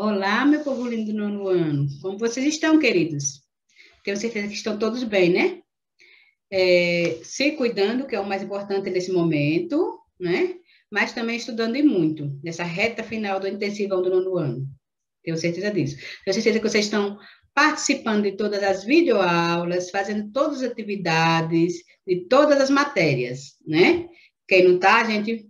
Olá, meu povo lindo do nono ano. Como vocês estão, queridos? Tenho certeza que estão todos bem, né? Se cuidando, que é o mais importante nesse momento, né? Mas também estudando e muito, nessa reta final do intensivão do nono ano. Tenho certeza disso. Tenho certeza que vocês estão participando de todas as videoaulas, fazendo todas as atividades, de todas as matérias, né? Quem não está, a gente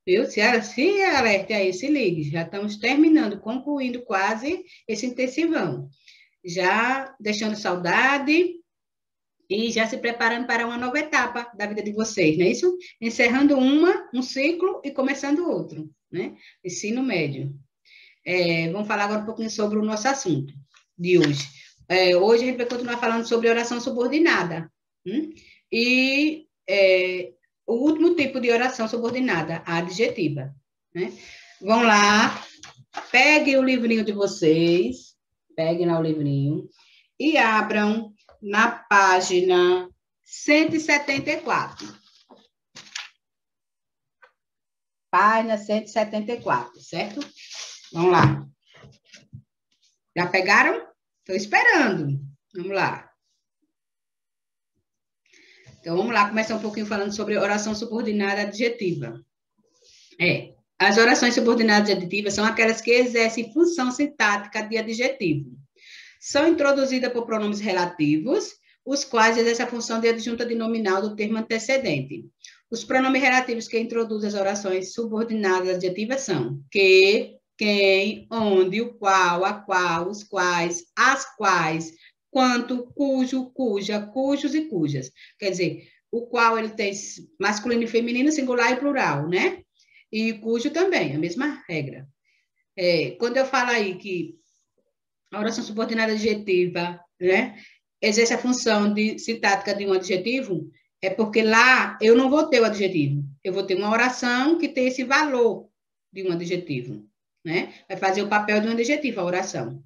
viu? Se alerte aí, se ligue. Já estamos terminando, concluindo quase esse intensivão. Já deixando saudade e já se preparando para uma nova etapa da vida de vocês, não é isso? Encerrando um ciclo e começando outro, né? Ensino médio. Vamos falar agora um pouquinho sobre o nosso assunto de hoje. Hoje a gente vai continuar falando sobre oração subordinada. E o último tipo de oração subordinada, a adjetiva. Né? Vão lá, peguem o livrinho de vocês, peguem lá o livrinho e abram na página 174. Página 174, certo? Vamos lá. Já pegaram? Estou esperando. Vamos lá. Então, vamos lá, começar um pouquinho falando sobre oração subordinada adjetiva. As orações subordinadas adjetivas são aquelas que exercem função sintática de adjetivo. São introduzidas por pronomes relativos, os quais exercem a função de adjunta de nominal do termo antecedente. Os pronomes relativos que introduzem as orações subordinadas adjetivas são que, quem, onde, o qual, a qual, os quais, as quais, quanto, cujo, cuja, cujos e cujas. Quer dizer, o qual ele tem masculino e feminino, singular e plural, né? E cujo também, a mesma regra. Quando eu falo aí que a oração subordinada adjetiva, né, exerce a função de sintática de um adjetivo, é porque lá eu não vou ter o adjetivo, eu vou ter uma oração que tem esse valor de um adjetivo, né? Vai fazer o papel de um adjetivo, a oração.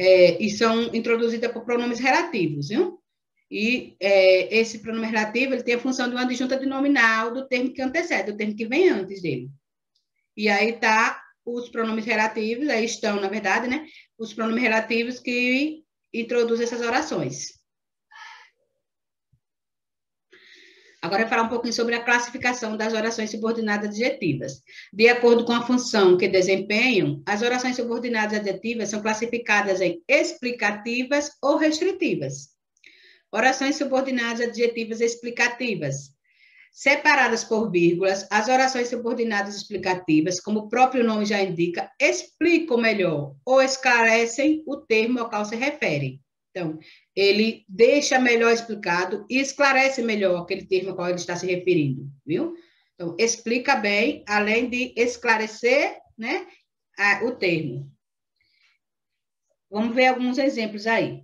E são introduzidas por pronomes relativos, viu? E esse pronome relativo, ele tem a função de uma adjunta de nominal do termo que antecede, do termo que vem antes dele. E aí tá os pronomes relativos, aí estão, na verdade, né? Os pronomes relativos que introduzem essas orações. Agora, eu vou falar um pouquinho sobre a classificação das orações subordinadas adjetivas. De acordo com a função que desempenham, as orações subordinadas adjetivas são classificadas em explicativas ou restritivas. Orações subordinadas adjetivas explicativas. Separadas por vírgulas, as orações subordinadas explicativas, como o próprio nome já indica, explicam melhor ou esclarecem o termo ao qual se refere. Então, ele deixa melhor explicado e esclarece melhor aquele termo ao qual ele está se referindo, viu? Então, explica bem, além de esclarecer, né, o termo. Vamos ver alguns exemplos aí.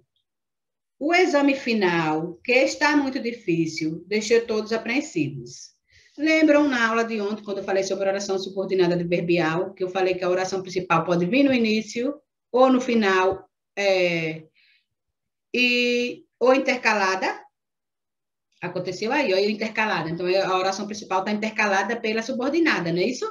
O exame final, que está muito difícil, deixou todos apreensivos. Lembram na aula de ontem, quando eu falei sobre oração subordinada adverbial, que eu falei que a oração principal pode vir no início ou no final, ou intercalada? Aconteceu aí, ou intercalada. Então, a oração principal está intercalada pela subordinada, não é isso?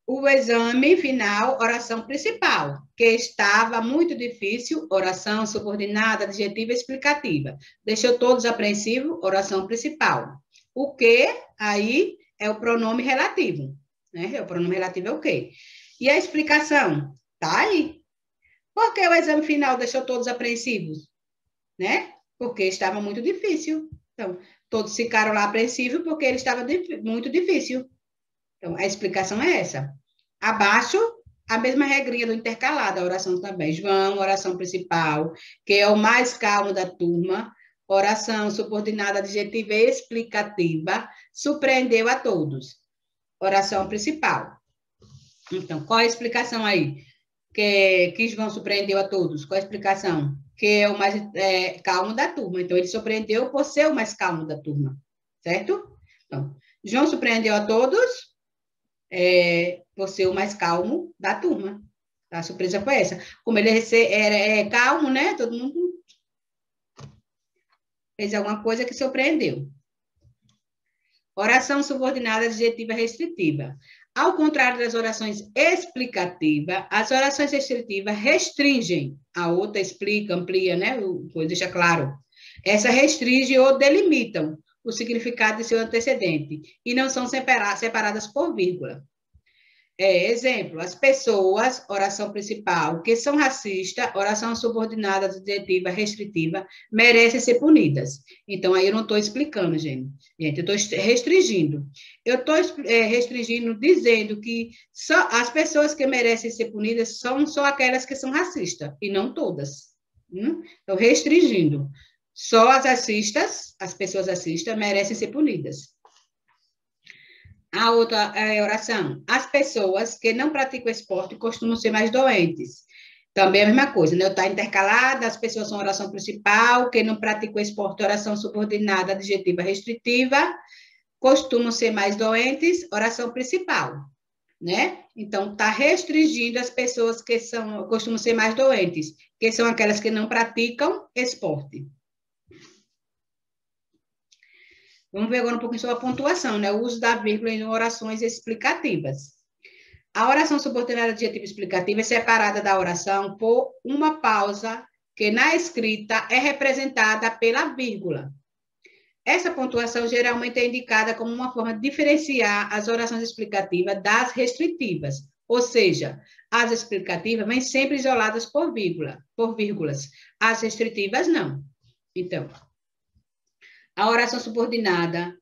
O exame final, oração principal, que estava muito difícil, oração subordinada, adjetiva explicativa. Deixou todos apreensivos, oração principal. O que, aí, é o pronome relativo. Né? O pronome relativo é o quê? E a explicação? Tá aí. Por que o exame final deixou todos apreensivos? Né? Porque estava muito difícil. Então, todos ficaram lá apreensivos porque ele estava muito difícil. Então, a explicação é essa. Abaixo, a mesma regrinha do intercalado, a oração também. João, oração principal, que é o mais calmo da turma. Oração subordinada adjetiva explicativa, surpreendeu a todos. Oração principal. Então, qual a explicação aí? Que João surpreendeu a todos. Qual a explicação? Que é o mais calmo da turma. Então, ele surpreendeu por ser o mais calmo da turma. Certo? Então, João surpreendeu a todos por ser o mais calmo da turma. A surpresa foi essa. Como ele era calmo, né? Todo mundo fez alguma coisa que surpreendeu. Oração subordinada adjetiva restritiva. Ao contrário das orações explicativas, as orações restritivas restringem. A outra explica, amplia, né? Deixa claro. Essa restringe ou delimitam o significado de seu antecedente e não são separadas por vírgula. Exemplo, as pessoas, oração principal, que são racistas, oração subordinada, adjetiva, restritiva, merecem ser punidas. Então, aí eu não estou explicando, gente. Eu estou restringindo. Eu estou restringindo, dizendo que só as pessoas que merecem ser punidas são só aquelas que são racistas, e não todas. Então, restringindo. Só as racistas, as pessoas racistas, merecem ser punidas. A outra oração. As pessoas que não praticam esporte costumam ser mais doentes. Também é a mesma coisa, né? Está intercalada, as pessoas são oração principal, que não praticam esporte, oração subordinada, adjetiva, restritiva, costumam ser mais doentes, oração principal, né? Então, está restringindo as pessoas que costumam ser mais doentes, que são aquelas que não praticam esporte. Vamos ver agora um pouquinho sobre a pontuação, né? O uso da vírgula em orações explicativas. A oração subordinada adjetiva explicativa é separada da oração por uma pausa que na escrita é representada pela vírgula. Essa pontuação geralmente é indicada como uma forma de diferenciar as orações explicativas das restritivas, ou seja, as explicativas vêm sempre isoladas por vírgulas, as restritivas não. Então, a oração subordinada,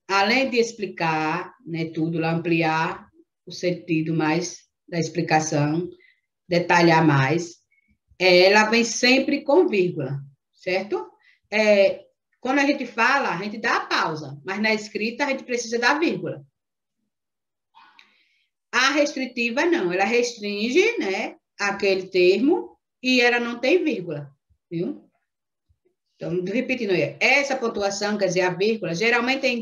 além de explicar, né, tudo, ampliar o sentido mais da explicação, detalhar mais, ela vem sempre com vírgula, certo? Quando a gente fala, a gente dá a pausa, mas na escrita a gente precisa da vírgula. A restritiva não, ela restringe, né, aquele termo e ela não tem vírgula, viu? Então, repetindo, essa pontuação, quer dizer, a vírgula, geralmente é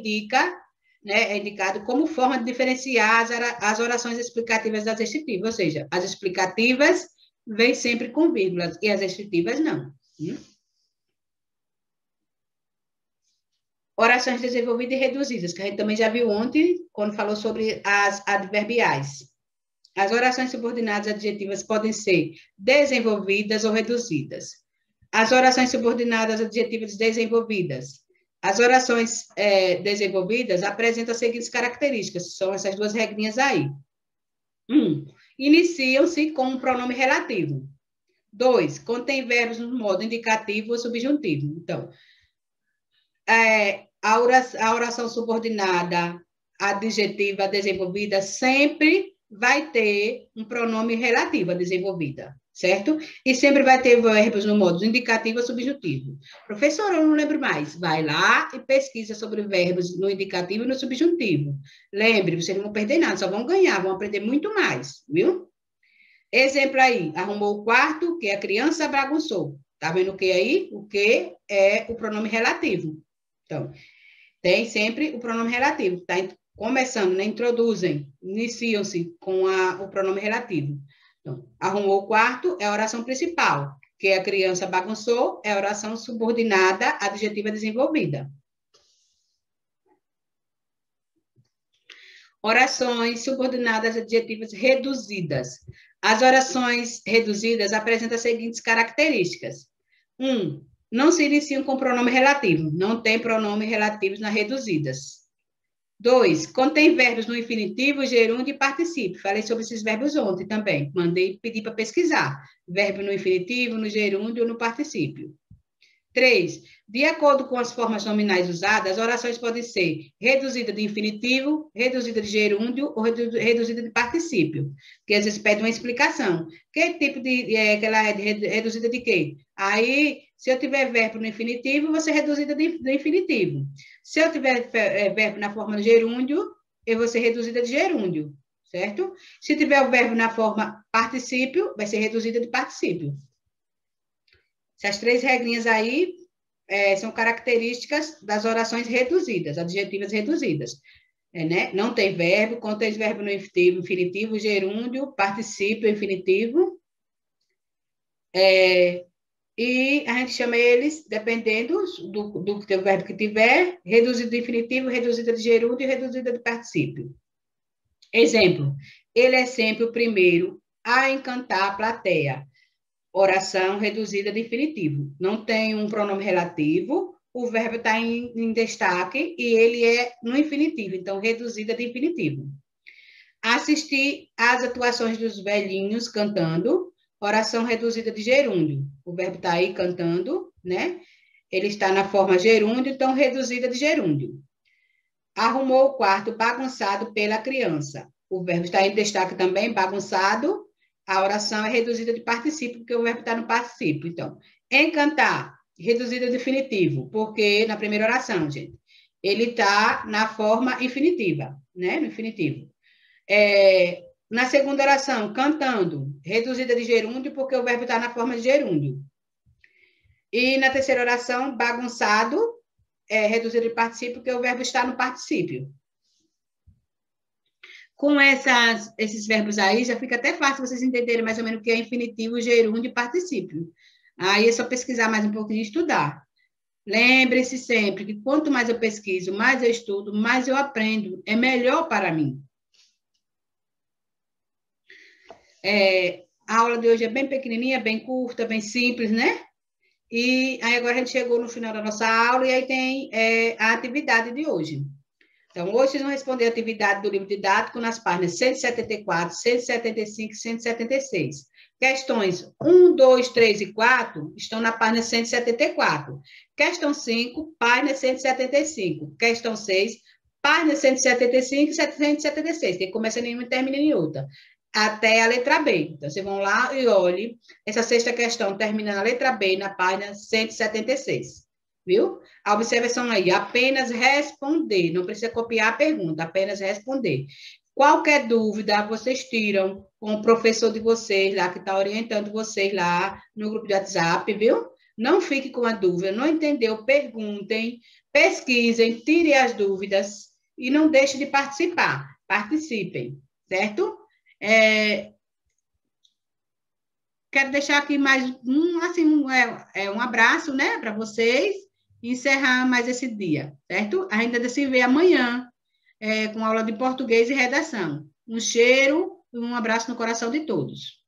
indicado como forma de diferenciar as orações explicativas das restritivas, ou seja, as explicativas vêm sempre com vírgulas e as restritivas não. Orações desenvolvidas e reduzidas, que a gente também já viu ontem, quando falou sobre as adverbiais. As orações subordinadas adjetivas podem ser desenvolvidas ou reduzidas. As orações subordinadas adjetivas desenvolvidas. As orações desenvolvidas apresentam as seguintes características, são essas duas regrinhas aí. 1. Iniciam-se com um pronome relativo. 2. Contém verbos no modo indicativo ou subjuntivo. Então, a oração subordinada adjetiva desenvolvida sempre vai ter um pronome relativo a desenvolvida, certo? E sempre vai ter verbos no modo indicativo ou subjuntivo. Professora, eu não lembro mais. Vai lá e pesquisa sobre verbos no indicativo e no subjuntivo. Lembre, vocês não vão perder nada, só vão ganhar, vão aprender muito mais, viu? Exemplo aí, arrumou o quarto, que a criança bagunçou. Tá vendo o que aí? O que é o pronome relativo. Então, tem sempre o pronome relativo, tá? Começando, né? Introduzem, iniciam-se com o pronome relativo. Então, arrumou o quarto é a oração principal, que a criança bagunçou é a oração subordinada adjetiva desenvolvida. Orações subordinadas adjetivas reduzidas. As orações reduzidas apresentam as seguintes características. 1. Não se iniciam com pronome relativo, não tem pronomes relativos nas reduzidas. 2. Contém verbos no infinitivo, gerúndio e particípio. Falei sobre esses verbos ontem também. Pedi para pesquisar. Verbo no infinitivo, no gerúndio ou no particípio. 3. De acordo com as formas nominais usadas, as orações podem ser reduzida de infinitivo, reduzida de gerúndio ou reduzida de particípio. Porque às vezes pede uma explicação. Que tipo que ela é reduzida de quê? Aí, se eu tiver verbo no infinitivo, vou ser reduzida do infinitivo. Se eu tiver verbo na forma de gerúndio, eu vou ser reduzida de gerúndio, certo? Se tiver o verbo na forma particípio, vai ser reduzida de particípio. Essas 3 regrinhas aí são características das orações reduzidas, adjetivas reduzidas. Né? Não tem verbo, contém verbo no infinitivo, gerúndio, particípio, infinitivo. E a gente chama eles, dependendo do verbo que tiver, reduzido de infinitivo, reduzida de gerúndio e reduzida de particípio. Exemplo, ele é sempre o primeiro a encantar a plateia. Oração reduzida de infinitivo. Não tem um pronome relativo, o verbo está em destaque e ele é no infinitivo, então reduzida de infinitivo. Assistir às atuações dos velhinhos cantando, oração reduzida de gerúndio. O verbo está aí cantando, né? Ele está na forma gerúndio, então reduzida de gerúndio. Arrumou o quarto bagunçado pela criança. O verbo está em destaque também, bagunçado. A oração é reduzida de particípio, porque o verbo está no particípio. Então, encantar, reduzida de infinitivo, porque na primeira oração, gente, ele está na forma infinitiva, né? No infinitivo. Na segunda oração, cantando, reduzida de gerúndio, porque o verbo está na forma de gerúndio. E na terceira oração, bagunçado, reduzido de particípio, porque o verbo está no particípio. Com esses verbos aí, já fica até fácil vocês entenderem mais ou menos o que é infinitivo, gerúndio e particípio. Aí é só pesquisar mais um pouquinho e estudar. Lembre-se sempre que quanto mais eu pesquiso, mais eu estudo, mais eu aprendo. É melhor para mim. A aula de hoje é bem pequenininha, bem curta, bem simples, né? E aí agora a gente chegou no final da nossa aula e aí tem a atividade de hoje. Então, hoje vocês vão responder a atividade do livro didático nas páginas 174, 175 e 176. Questões 1, 2, 3 e 4 estão na página 174. Questão 5, página 175. Questão 6, página 175 e 176. Que começa em uma e termina em outra. Até a letra B. Então, vocês vão lá e olhem. Essa sexta questão termina na letra B, na página 176. Viu? A observação aí, apenas responder. Não precisa copiar a pergunta, apenas responder. Qualquer dúvida, vocês tiram com o professor de vocês lá, que está orientando vocês lá no grupo de WhatsApp, viu? Não fique com a dúvida, não entendeu? Perguntem, pesquisem, tirem as dúvidas e não deixem de participar. Participem, certo? Quero deixar aqui mais um abraço, né, para vocês e encerrar mais esse dia, certo? A gente ainda se vê amanhã com aula de português e redação. Um cheiro e um abraço no coração de todos.